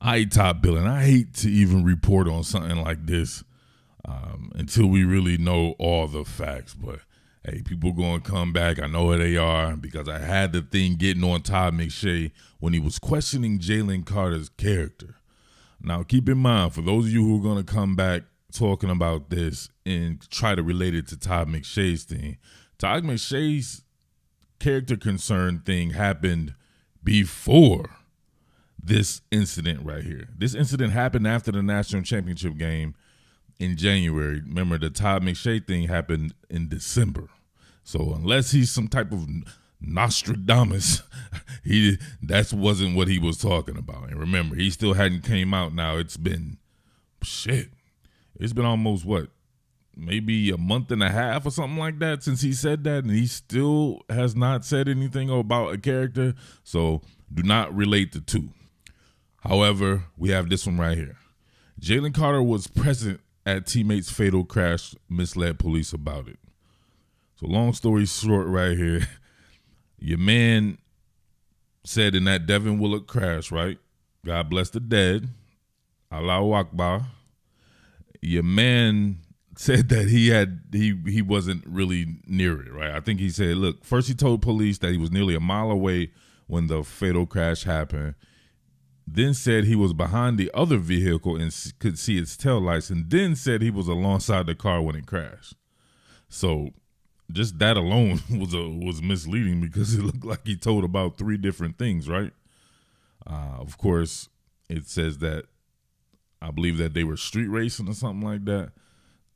I top Billin. I hate to even report on something like this until we really know all the facts. But hey, people going to come back. I know where they are because I had the thing getting on Todd McShay when he was questioning Jalen Carter's character. Now, keep in mind, for those of you who are going to come back talking about this and try to relate it to Todd McShay's thing, Todd McShay's character concern thing happened before this incident right here. This incident happened after the national championship game in January. Remember, the Todd McShay thing happened in December. So unless he's some type of Nostradamus, that wasn't what he was talking about. And remember, he still hadn't came out. Now it's been almost maybe a month and a half or something like that since he said that, and he still has not said anything about a character. So do not relate the two. However, we have this one right here. Jalen Carter was present at teammates' fatal crash, misled police about it. So long story short right here, your man said in that Devin Willock crash, right? God bless the dead. Allahu Akbar. Your man said that he wasn't really near it, right? I think he said, look, first he told police that he was nearly a mile away when the fatal crash happened. Then said he was behind the other vehicle and could see its taillights, and then said he was alongside the car when it crashed. So just that alone was misleading because it looked like he told about three different things, right? Of course, it says that I believe that they were street racing or something like that.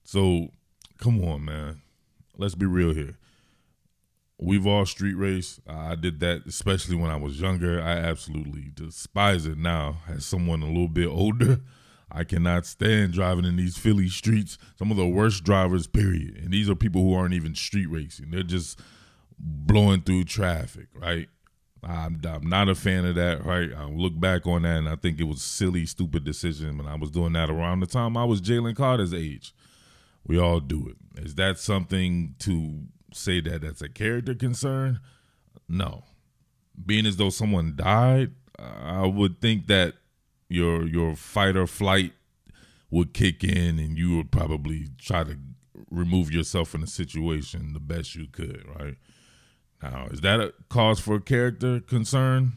So come on, man. Let's be real here. We've all street raced. I did that, especially when I was younger. I absolutely despise it now. As someone a little bit older, I cannot stand driving in these Philly streets. Some of the worst drivers, period. And these are people who aren't even street racing. They're just blowing through traffic, right? I'm not a fan of that, right? I look back on that, and I think it was a silly, stupid decision when I was doing that around the time I was Jalen Carter's age. We all do it. Is that something to say that that's a character concern? No. Being as though someone died, I would think that your fight or flight would kick in and you would probably try to remove yourself from the situation the best you could, right? Now, is that a cause for character concern?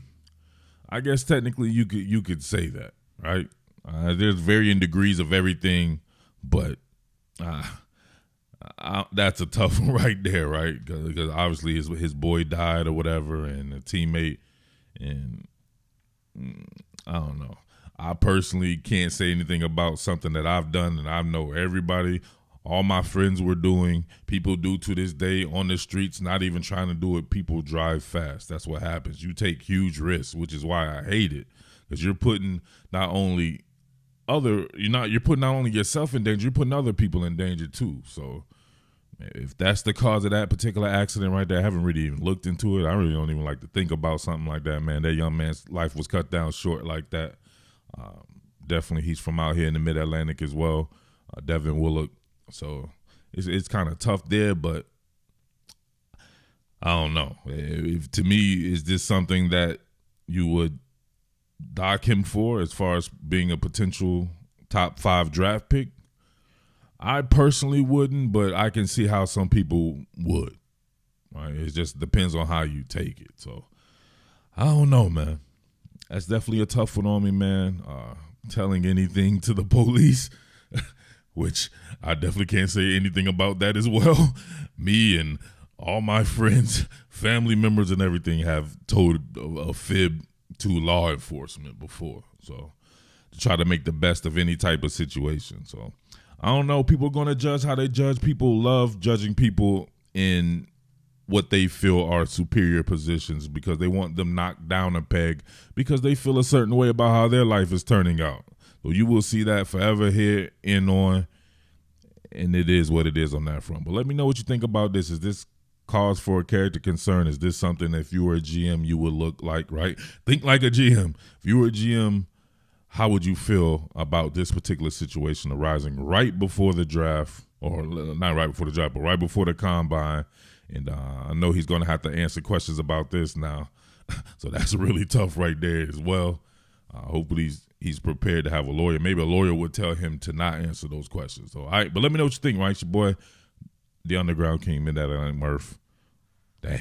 I guess technically you could say that, right? There's varying degrees of everything, but that's a tough one right there, right? Because obviously his boy died or whatever, and a teammate, and I don't know. I personally can't say anything about something that I've done, and I know everybody, all my friends were doing, people do to this day on the streets, not even trying to do it. People drive fast. That's what happens. You take huge risks, which is why I hate it, because you're putting not only yourself in danger, you're putting other people in danger too. So if that's the cause of that particular accident right there, I haven't really even looked into it. I really don't even like to think about something like that, man. That young man's life was cut down short like that. Definitely he's from out here in the mid-Atlantic as well, Devin Willock. So it's kind of tough there, but I don't know. To me, is this something that you would dock him for as far as being a potential top 5 draft pick? I personally wouldn't, but I can see how some people would. Right? It just depends on how you take it. So I don't know, man. That's definitely a tough one on me, man. Telling anything to the police, which I definitely can't say anything about that as well. Me and all my friends, family members and everything have told a fib to law enforcement before. So to try to make the best of any type of situation. So I don't know. People are going to judge how they judge. People love judging people in what they feel are superior positions because they want them knocked down a peg because they feel a certain way about how their life is turning out. So you will see that forever here and on, and it is what it is on that front. But let me know what you think about this. Is this cause for a character concern? Is this something that if you were a GM you would look like, right? Think like a GM. If you were a GM, how would you feel about this particular situation arising right before the draft, or not right before the draft, but right before the combine? And I know he's going to have to answer questions about this now. So that's really tough right there as well. Hopefully he's prepared to have a lawyer. Maybe a lawyer would tell him to not answer those questions. So, all right, but let me know what you think, right? It's your boy, the Underground King, Midnight Murph. Damn.